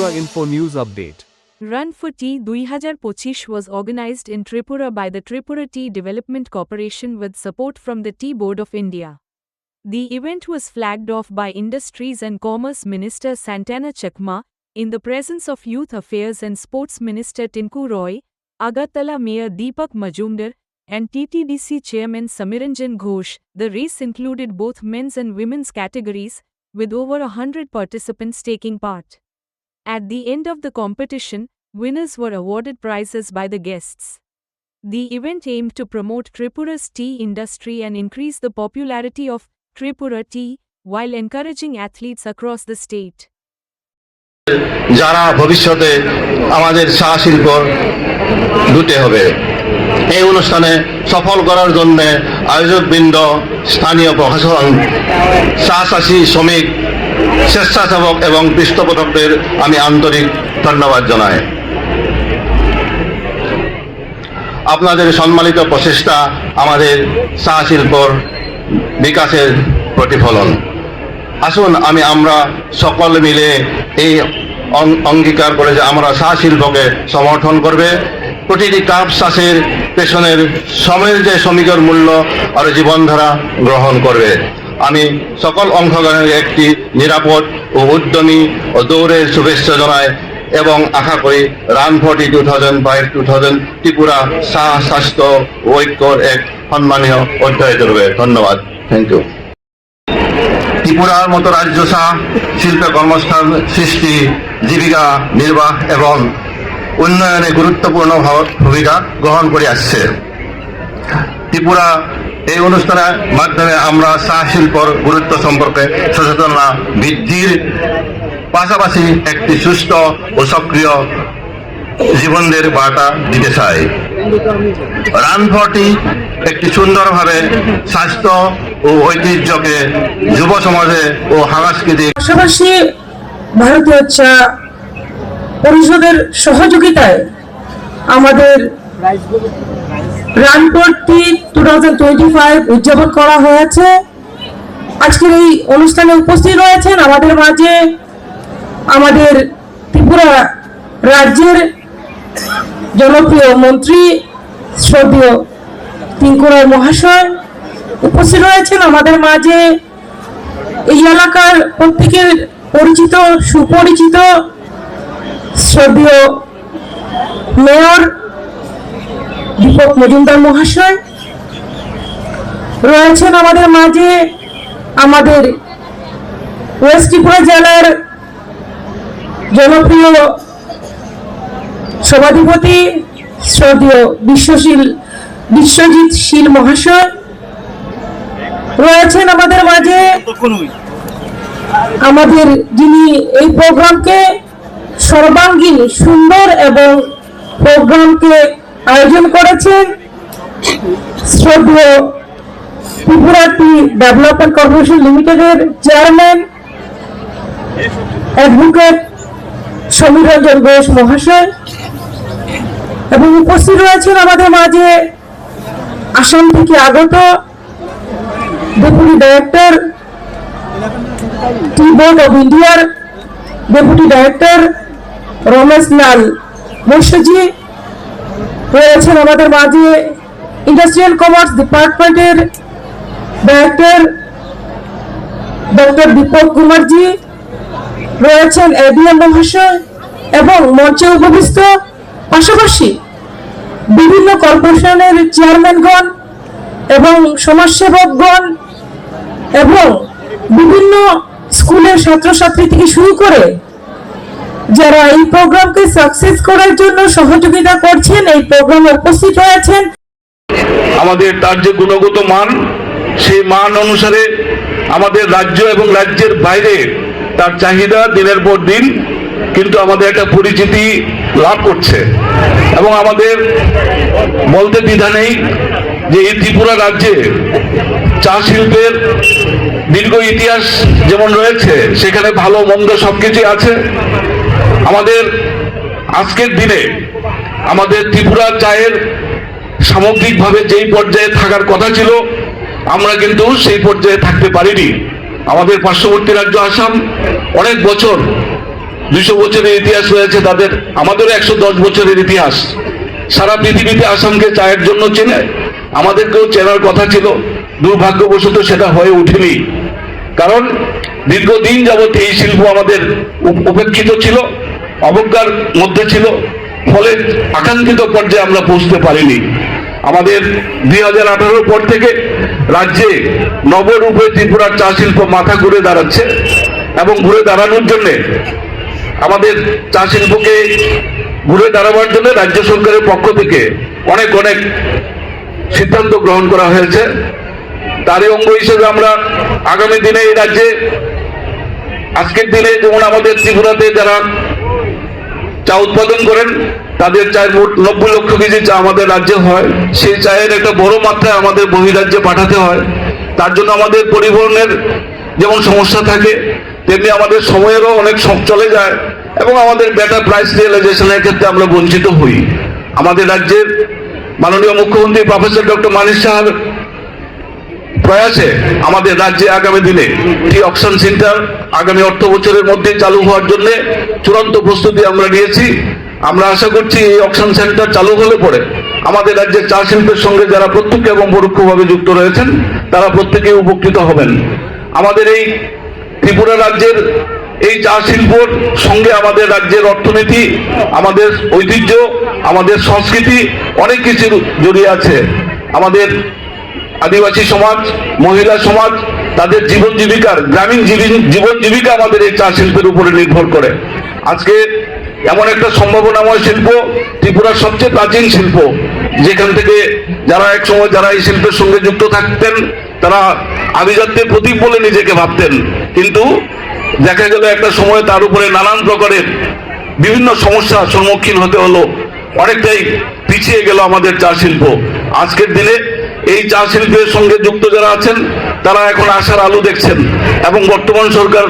Tripura Info News Update. Run for Tea 2025 was organized in Tripura by the Tripura Tea Development Corporation with support from the Tea Board of India. The event was flagged off by Industries and Commerce Minister Santana Chakma, in the presence of Youth Affairs and Sports Minister Tinku Roy, Agartala Mayor Deepak Majumdar, and TTDC Chairman Samiranjan Ghosh. The race included both men's and women's categories, with over 100 participants taking part. At the end of the competition, winners were awarded prizes by the guests. The event aimed to promote Tripura's tea industry and increase the popularity of Tripura tea, while encouraging athletes across the state. যারা ভবিষ্যতে আমাদের চা শিল্প দুটে হবে এই অনুষ্ঠানে সফল করার জন্য আয়োজকবৃন্দ, স্থানীয় প্রশাসন, চা চাষী শ্রমিক, স্বেচ্ছাসেবক এবং পৃষ্ঠপোষকদের আমি আন্তরিক ধন্যবাদ জানাই। আপনাদের সম্মানিত প্রচেষ্টা আমাদের চা শিল্পর বিকাশের প্রতিফলন। আসুন আমরা সকল মিলে এই অঙ্গীকার করে যে আমরা চা শিল্পকে সমর্থন করবে। প্রতিটি কাপ চাষের পেছনের শ্রমের যে শ্রমিকের মূল্য আর জীবনধারা গ্রহণ করবে। আমি সকল অংশগ্রহণের একটি নিরাপদ ও উদ্যমী ও দৌড়ের শুভেচ্ছা জানাই এবং আশা করি রান ফর টি 2005 ত্রিপুরা চা স্বাস্থ্য ঐক্যর এক সম্মানীয় অধ্যায় করবে। ধন্যবাদ। Thank you. ত্রিপুরার মতো রাজ্য চা শিল্পে কর্মস্থান সৃষ্টি, জীবিকা নির্বাহ এবং উন্নয়নে গুরুত্বপূর্ণ ভূমিকা গ্রহণ করে আসছে। ত্রিপুরা এই অনুষ্ঠানের মাধ্যমে আমরা চা শিল্পর গুরুত্ব সম্পর্কে সচেতনতা বৃদ্ধির পাশাপাশি একটি সুস্থ ও সক্রিয় জীবনের বার্তা দিতে চাই। রান ফর টি একটি সুন্দরভাবে স্বাস্থ্য ও ঐতিহ্যকে যুব সমাজে ও সাংস্কৃতিক পাশাপাশি ভারতীয় চা পরিষদের সহযোগিতায় আমাদের রান ফর টি 2025 উদযাপন করা হয়েছে। আজকের এই অনুষ্ঠানে উপস্থিত রয়েছেন আমাদের মাঝে আমাদের ত্রিপুরা রাজ্যের জনপ্রিয় মন্ত্রী শ্রদ্ধেয় টিঙ্কু রায় মহাশয়, উপস্থিত রয়েছেন আমাদের মাঝে এই এলাকার প্রত্যেকের পরিচিত সুপরিচিত শ্রদ্ধেয় মেয়র দীপক মজুমদার মহাশয়, রয়েছেন আমাদের মাঝে আমাদের ওয়েস্ট ত্রিপুরা জেলার জনপ্রিয় সভাধিপতি শ্রদ্ধেয় বিশ্বজিৎ শীল মহাশয়, রয়েছেন আমাদের মাঝে আমাদের যিনি এই প্রোগ্রামকে সর্বাঙ্গীন সুন্দর এবং প্রোগ্রামকে আয়োজন করেছেন শ্রদ্ধেয় ত্রিপুরা টি ডেভেলপমেন্ট কর্পোরেশন লিমিটেডের চেয়ারম্যান অ্যাডভোকেট সমীরঞ্জন ঘোষ মহাশয়, এবং উপস্থিত রয়েছেন আমাদের মাঝে আসাম থেকে আগত deputy director tea board of ইন্ডিয়ার ডেপুটি ডাইরেক্টর রমেশ লাল বৈশ্যজি, রয়েছেন আমাদের মাঝে ইন্ডাস্ট্রিয়াল কমার্স ডিপার্টমেন্টের ডাইরেক্টর ডক্টর দীপক কুমারজি, রয়েছেন এডিএম মহাশয় এবং মঞ্চে উপবিষ্ট পাশাপাশি বিভিন্ন কর্পোরেশনের চেয়ারম্যানগণ এবং সমাজসেবকগণ এবং বিভিন্ন স্কুলের ছাত্রছাত্রী থেকে শুরু করে যারা এই প্রোগ্রামকে সাকসেস করার জন্য সহযোগিতা করছেন, এই প্রোগ্রামে উপস্থিত হয়েছেন। আমাদের তার যে গুণগত মান, সেই মান অনুসারে আমাদের রাজ্য এবং রাজ্যের বাইরে তার চাহিদা দিনের পর দিন কিন্তু আমাদের একটা পরিচিতি লাভ করছে এবং আমাদের বলতে দ্বিধা নেই যে এই ত্রিপুরা রাজ্যে চা শিল্পের দীর্ঘ ইতিহাস যেমন রয়েছে, সেখানে ভালো মন্দ সবকিছু আছে। আমাদের আজকের দিনে আমাদের ত্রিপুরা চায়ের সামগ্রিকভাবে যেই পর্যায়ে থাকার কথা ছিল, আমরা কিন্তু সেই পর্যায়ে থাকতে পারিনি। আমাদের পার্শ্ববর্তী রাজ্য আসাম অনেক বছর 200 বছরের ইতিহাস রয়েছে তাদের, আমাদেরও 110 বছরের ইতিহাস। সারা পৃথিবীতে আসামকে চায়ের জন্য চেনে, আমাদেরকেও চেনার কথা ছিল, দুর্ভাগ্যবশত সেটা হয়ে ওঠেনি। কারণ দীর্ঘদিন যাবৎ এই শিল্প আমাদের উপেক্ষিত ছিল, অবজ্ঞার মধ্যে ছিল, ফলে আকাঙ্ক্ষিত পর্যায়ে আমরা পৌঁছতে পারিনি। আমাদের 2018 পর থেকে রাজ্যে নবরূপে ত্রিপুরার চা শিল্প মাথা ঘুরে দাঁড়াচ্ছে, এবং ঘুরে দাঁড়ানোর জন্য আমাদের চা শিল্পকে ঘুরে দাঁড়াবার জন্য রাজ্য সরকারের পক্ষ থেকে অনেক অনেক সিদ্ধান্ত গ্রহণ করা হয়েছে। তারই অঙ্গ হিসেবে আমরা আগামী দিনে এই রাজ্যে, আজকের দিনে যেমন আমাদের ত্রিপুরাতে যারা চা উৎপাদন করেন তাদের চায়ের মোট 90 লক্ষ কেজি চা আমাদের রাজ্যে হয়, সেই চায়ের একটা বড় মাত্রায় আমাদের বহিরাজ্যে পাঠাতে হয়। তার জন্য আমাদের পরিবহনের যেমন সমস্যা থাকে, তেমনি আমাদের সময়েরও অনেক চলে যায়, এবং আমাদের বেটার প্রাইস রিয়েলাইজেশনের ক্ষেত্রে আমরা বঞ্চিত হই। আমাদের রাজ্যের মাননীয় মুখ্যমন্ত্রী প্রফেসর ডক্টর মানিক সাহার প্রয়াসে আমাদের রাজ্যে আগামী দিনে টি অকশন সেন্টার আগামী অর্থ বছরের মধ্যে চালু হওয়ার জন্য চূড়ান্ত প্রস্তুতি আমরা নিয়েছি। আমরা আশা করছি এই অকশন সেন্টার চালু হলে পরে আমাদের রাজ্যের চা শিল্পের সঙ্গে যারা প্রত্যক্ষ এবং পরোক্ষভাবে যুক্ত রয়েছেন তারা প্রত্যেকেই উপকৃত হবেন। আমাদের এই ত্রিপুরা রাজ্যের এই চা শিল্পর সঙ্গে আমাদের রাজ্যের অর্থনীতি, আমাদের ঐতিহ্য, আমাদের সংস্কৃতি অনেক কিছু জড়িয়ে আছে। আমাদের আদিবাসী সমাজ, মহিলা সমাজ, তাদের জীবন জীবিকার, গ্রামীণ জীবন জীবিকা আমাদের এই চা শিল্পের উপরে নির্ভর করে। আজকে এমন একটা সম্ভাবনাময় শিল্প, ত্রিপুরার সবচেয়ে প্রাচীন শিল্প, যেখান থেকে যারা এক সময় যারা এই শিল্পের সঙ্গে যুক্ত থাকতেন তারা আভিজাত্যের প্রতীক বলে নিজেকে ভাবতেন, কিন্তু দেখা গেল একটা সময় তার উপরে নানান প্রকারের বিভিন্ন সমস্যার সম্মুখীন হতে হলো, অনেকটাই পিছিয়ে গেল আমাদের চা শিল্প। আজকের দিনে এই চা শিল্পের সঙ্গে যুক্ত যারা আছেন তারা এখন আশার আলো দেখছেন, এবং বর্তমান সরকার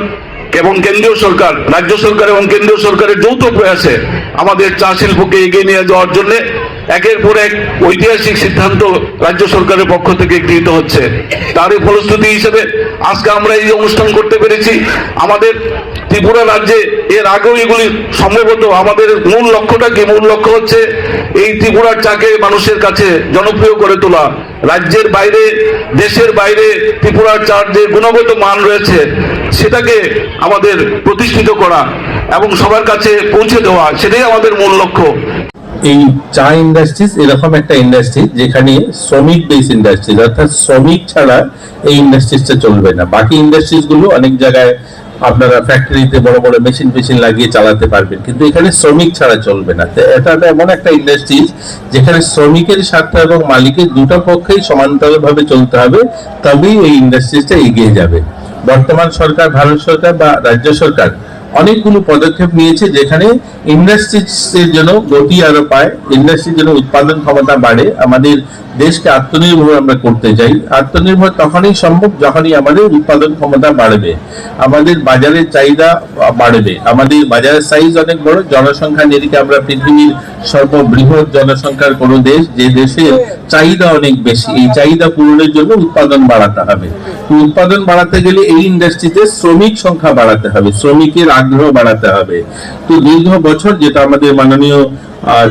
এবং কেন্দ্রীয় সরকার, রাজ্য সরকার এবং কেন্দ্রীয় সরকারের যৌথ প্রয়াসে আমাদের চা শিল্পকে এগিয়ে নিয়ে যাওয়ার জন্য একের পর এক ঐতিহাসিক সিদ্ধান্ত রাজ্য সরকারের পক্ষ থেকে গৃহীত হচ্ছে। তারই ফলশ্রুতি হিসেবে আজকে আমরা এই অনুষ্ঠান করতে পেরেছি। আমাদের ত্রিপুরা রাজ্যে এর আগেও এগুলি সম্ভবত আমাদের মূল লক্ষ্যটা কি? মূল লক্ষ্য হচ্ছে এই ত্রিপুরার চাকে মানুষের কাছে জনপ্রিয় করে তোলা, রাজ্যের বাইরে, দেশের বাইরে ত্রিপুরার চার যে গুণগত মান রয়েছে সেটাকে আমাদের প্রতিষ্ঠিত করা এবং সবার কাছে পৌঁছে দেওয়া, সেটাই আমাদের মূল লক্ষ্য। এই চা ইন্ডাস্ট্রিজ এরকম একটা ইন্ডাস্ট্রি যেখানে শ্রমিক বেস ইন্ডাস্ট্রি, অর্থাৎ শ্রমিক ছাড়া এই ইন্ডাস্ট্রিজটা চলবে না। বাকি ইন্ডাস্ট্রিজ গুলো অনেক জায়গায় আপনারা ফ্যাক্টরিতে বড় বড় মেশিন লাগিয়ে চালাতে পারবেন, কিন্তু এখানে শ্রমিক ছাড়া চলবে না। তো এটা এমন একটা ইন্ডাস্ট্রিজ যেখানে শ্রমিকের স্বার্থ এবং মালিকের দুটো পক্ষেই সমান্তরালভাবে চলতে হবে, তবেই এই ইন্ডাস্ট্রিজটা এগিয়ে যাবে। বর্তমান সরকার, ভারত সরকার বা রাজ্য সরকার অনেকগুলো পদক্ষেপ নিয়েছে যেখানে ইন্ডাস্ট্রিজের জন্য গতি আরো পায়, ইন্ডাস্ট্রির জন্য উৎপাদন ক্ষমতা বাড়ে। আমাদের দেশকে আত্মনির্ভর আমরা করতে চাই। আত্মনির্ভর তখনই সম্ভব যখনই আমাদের উৎপাদন ক্ষমতা বাড়বে, আমাদের বাজারের চাহিদা বাড়বে। আমাদের বাজারের সাইজ অনেক বড়, জনসংখ্যা নিরিখে আমরা পৃথিবীর সর্ববৃহৎ জনসংখ্যার কোনো দেশ, যে দেশের চাহিদা অনেক বেশি। এই চাহিদা পূরণের জন্য উৎপাদন বাড়াতে হবে। উৎপাদন বাড়াতে গেলে এই ইন্ডাস্ট্রিতে শ্রমিক সংখ্যা বাড়াতে হবে, শ্রমিকের আগ্রহ বাড়াতে হবে। তো দীর্ঘ বছর, যেটা আমাদের মাননীয়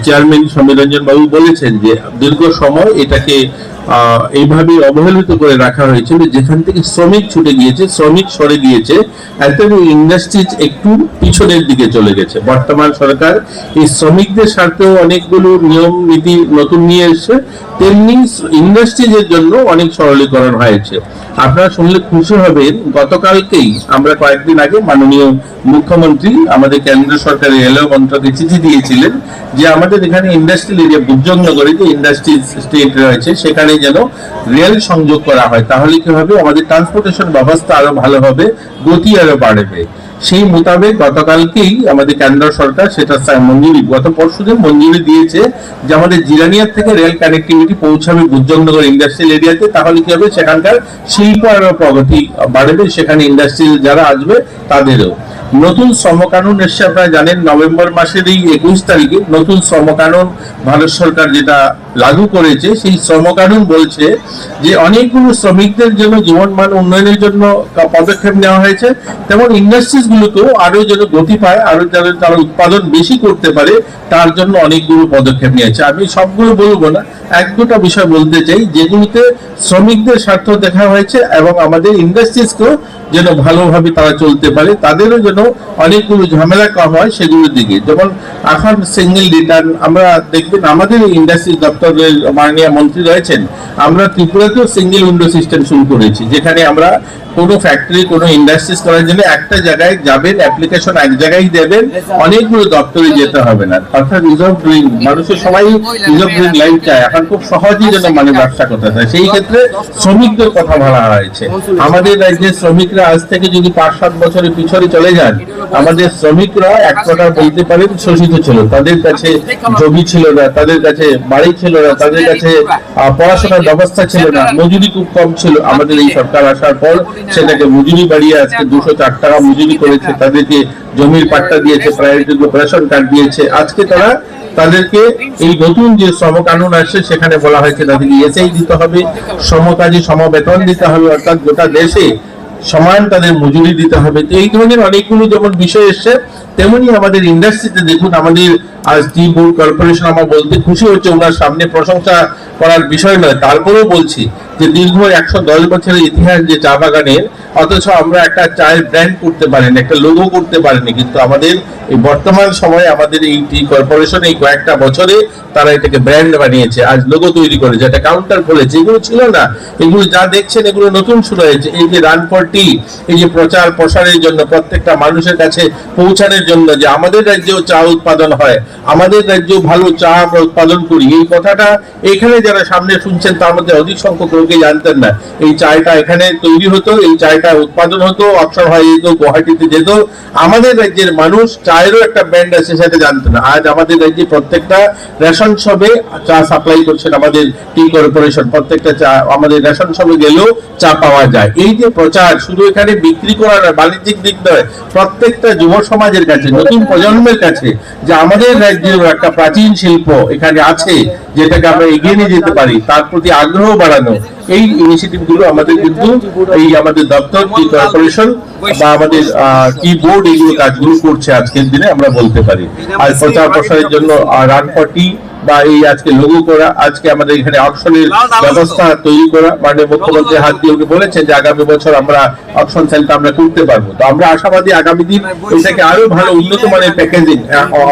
চেয়ারম্যান সমীরঞ্জন বাবু বলেছেন, যে দীর্ঘ সময় এটাকে এইভাবে অবহেলিত করে রাখা হয়েছিল, যেখান থেকে শ্রমিক ছুটে গিয়েছে, শ্রমিক সরে গিয়েছে, এত ইন্ডাস্ট্রিজ একটু পিছনের দিকে চলে গেছে। বর্তমান সরকার এই শ্রমিকদের স্বার্থেও অনেকগুলো নিয়ম নীতি নতুন নিয়ে এসেছে, তেমনি ইন্ডাস্ট্রিজের জন্য অনেক সরলীকরণ হয়েছে। আপনারা শুনলে খুশি হবেন, গতকালকেই আমরা কয়েকদিন আগে মাননীয় মুখ্যমন্ত্রী আমাদের কেন্দ্র সরকারের রেলওয়ে মন্ত্রকে চিঠি দিয়েছিলেন যে আমাদের এখানে ইন্ডাস্ট্রিয়াল এরিয়া বুজনগরে যে ইন্ডাস্ট্রি স্টেট রয়েছে সেখানে যেন রেল সংযোগ করা হয়, তাহলে কি হবে, আমাদের ট্রান্সপোর্টেশন ব্যবস্থা আরো ভালো হবে, গতি আরো বাড়বে। সেই মোতাবেক গতকালকেই আমাদের কেন্দ্র সরকার সেটা মঞ্জুরি, গত পরশুদিন মঞ্জুরি দিয়েছে যে আমাদের জিরানিয়ার থেকে রেল কানেক্টিভিটি পৌঁছাবে বুজনগর ইন্ডাস্ট্রিয়াল এরিয়াতে। তাহলে কি হবে, সেখানকার শিল্প আরো প্রগতি বাড়বে, সেখানে ইন্ডাস্ট্রিয়াল যারা আসবে তাদেরও। নতুন শ্রমকানুন এসছে, আপনারা জানেন নভেম্বর মাসের এই 21 তারিখে নতুন শ্রমকানুন ভারত সরকার যেটা লাগু করেছে, সেই শ্রমকানুন বলছে যে অনেকগুলো শ্রমিকদের জন্য জীবনমান উন্নয়নের জন্য পদক্ষেপ নেওয়া হয়েছে, তেমন ইন্ডাস্ট্রিজ গুলোকেও আরো যেন গতি পায়, আরো যেন তারা উৎপাদন বেশি করতে পারে, তার জন্য অনেকগুলো পদক্ষেপ নিয়েছে। আমি সবগুলো বলবো না, এক দুটো বিষয় বলতে চাই যেগুলিতে শ্রমিকদের স্বার্থ দেখা হয়েছে এবং আমাদের ইন্ডাস্ট্রিজকেও যেন ভালোভাবে তারা চলতে পারে, তাদেরও যেন অনেকগুলো ঝামেলা কম হয় সেগুলোর দিকে। যেমন এখন সিঙ্গেল রিটার্ন, আমরা দেখবেন আমাদের ইন্ডাস্ট্রি দপ্তরের মাননীয় মন্ত্রী রয়েছেন, আমরা ত্রিপুরাতেও সিঙ্গেল উইন্ডো সিস্টেম শুরু করেছি, যেখানে আমরা কোনো ফ্যাক্টরি কোনো ইন্ডাস্ট্রিজ করার জন্য একটা জায়গায় যাবেন, অ্যাপ্লিকেশন এক জায়গায় দেবেন, অনেকগুলো দপ্তরে যেতে হবে না। অর্থাৎ রিজার্ভ ডুইং, মানুষের সবাই রিজার্ভ ডুইং লাইফ চায়, এখন খুব সহজেই যেন মানে ব্যবসা করতে চায়, সেই ক্ষেত্রে শ্রমিকদের কথা বলা হয়েছে। আমাদের রাজ্যের শ্রমিকরা আজ থেকে যদি 5-7 বছরের পিছনে চলে যান, আমাদের শ্রমিকরা এক প্রকার বলতে পারেন শোষিত ছিল, তাদের কাছে জমি ছিল না, তাদের কাছে বাড়ি ছিল না, তাদের কাছে পড়াশোনার ব্যবস্থা ছিল না, মজুরি খুব কম ছিল। আমাদের এই সরকার আসার পর সেটাকে মজুরি বাড়িয়ে আজকে 204 টাকা মজুরি করেছে, তাদেরকে জমির পাট্টা দিয়েছে, প্রায়োরিটি রেশন কার্ড দিয়েছে। আজকে তারা তাদেরকে এই নতুন যে শ্রম কানুন আসছে সেখানে বলা হয়েছে তাদেরকে ইএসআই দিতে হবে, সমকাজী সমবেতন দিতে হবে, অর্থাৎ গোটা দেশে সমান তাদের মজুরি দিতে হবে। তো এই ধরনের অনেকগুলো যেমন বিষয় এসছে, তেমনি আমাদের ইন্ডাস্ট্রিতে দেখুন, আমাদের আজ টি বোর্ড কর্পোরেশন, আমার বলতে খুশি হচ্ছে, ওনার সামনে প্রশংসা করার বিষয় নয়, তারপরেও বলছি যে দীর্ঘ 110 বছরের ইতিহাস যে চা বাগানের, অথচ আমরা একটা চায়ের ব্র্যান্ড করতে পারিনি, একটা লোগো করতে পারিনি। কিন্তু আমাদের এই বর্তমান সময়ে আমাদের এই টি কর্পোরেশন এই কয়েকটা বছরে তারা এটাকে ব্র্যান্ড বানিয়েছে, আজ লোগো তৈরি করেছে, একটা কাউন্টার খুলেছে, এগুলো ছিল না। এগুলো যা দেখছেন এগুলো নতুন শুরু হয়েছে। এই যে রান ফর টি, এই যে প্রচার প্রসারের জন্য, প্রত্যেকটা মানুষের কাছে পৌঁছানোর জন্য যে আমাদের রাজ্যেও চা উৎপাদন হয়, আমাদের রাজ্যেও ভালো চা আমরা উৎপাদন করি, এই কথাটা এখানে যারা সামনে শুনছেন তার মধ্যে অধিক সংখ্যক লোকে জানতেন না। এই চায়টা এখানে তৈরি হতো, এই চায়টা উৎপাদন হতো, অক্ষর হয়ে যেত, গুয়াহাটিতে যেত। আমাদের রাজ্যের মানুষ চায়েরও একটা ব্র্যান্ড আছে সেটা জানতো না। আজ আমাদের রাজ্যে প্রত্যেকটা রেশন শপে চা সাপ্লাই করছেন আমাদের টি কর্পোরেশন, প্রত্যেকটা চা আমাদের রেশন শপে গেলেও চা পাওয়া যায়। এই যে প্রচার, শুধু এখানে বিক্রি করার বাণিজ্যিক দিক নয়, প্রত্যেকটা যুব সমাজের কাছে, নতুন প্রজন্মের কাছে যে আমাদের রাজ্যের একটা প্রাচীন শিল্প এখানে আছে, যেটাকে আমরা এগিয়ে নিয়ে যেতে পারি, তার প্রতি আগ্রহ বাড়ানো, এই ইনিশিয়েটিভ গুলো আমাদের কিন্তু এই আমাদের দপ্তর টি কর্পোরেশন বা আমাদের টি বোর্ড এইগুলো কাজগুলো করছে আজকের দিনে আমরা বলতে পারি। আর প্রচার প্রসারের জন্য রান ফর টি বা এই আজকে লোগো করা, আজকে আমাদের এখানে অকশনের ব্যবস্থা তৈরি করা, মাননীয় মুখ্যমন্ত্রী হাত দিয়ে উনি বলেছেন যে আগামী বছর আমরা অকশন সেলটা আমরা করতে পারবো। তো আমরা আশাবাদী আগামী দিন এটাকে আরো ভালো উন্নত মানের প্যাকেজিং,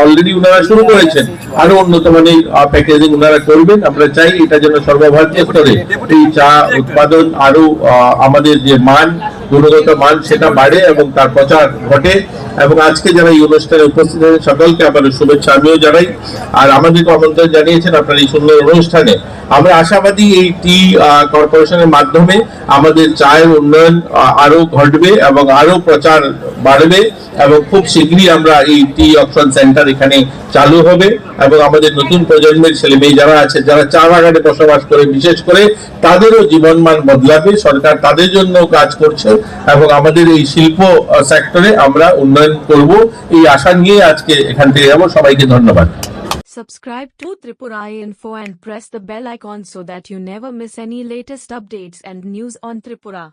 অলরেডি ওনারা শুরু করেছেন, আরো উন্নত মানের প্যাকেজিং ওনারা করবেন। আমরা চাই এটা যেন সর্বভারতীয় স্তরে এই চা উৎপাদন আরো আমাদের যে মান, গুণগত মান সেটা বাড়ে এবং তার প্রচার ঘটে। এবং আজকে যারা এই অনুষ্ঠানে উপস্থিত হয়েছে সকলকে আবার শুভেচ্ছা আমিও জানাই। আর আমাদেরকে আমন্ত্রণ জানিয়েছেন আপনার এই সুন্দর অনুষ্ঠানে। আমরা আশাবাদী এই টি কর্পোরেশনের মাধ্যমে আমাদের চায়ের উন্নয়ন আরো ঘটবে এবং আরো প্রচার বাড়বে এবং খুব শীঘ্রই আমরা এই টি অকশন সেন্টার এখানে চালু হবে এবং আমাদের নতুন প্রজন্মের ছেলে মেয়ে যারা আছে, যারা চা বাগানে বসবাস করে, বিশেষ করে তাদেরও জীবনমান বদলাবে। সরকার তাদের জন্য কাজ করছে এবং আমাদের এই শিল্প সেক্টরে আমরা উন্নয়ন করব, এই আশা নিয়ে আজকে এখান থেকে যাবো। সবাইকে ধন্যবাদ। Subscribe to Tripura Info and press the bell icon so that you never miss any latest updates and news on Tripura.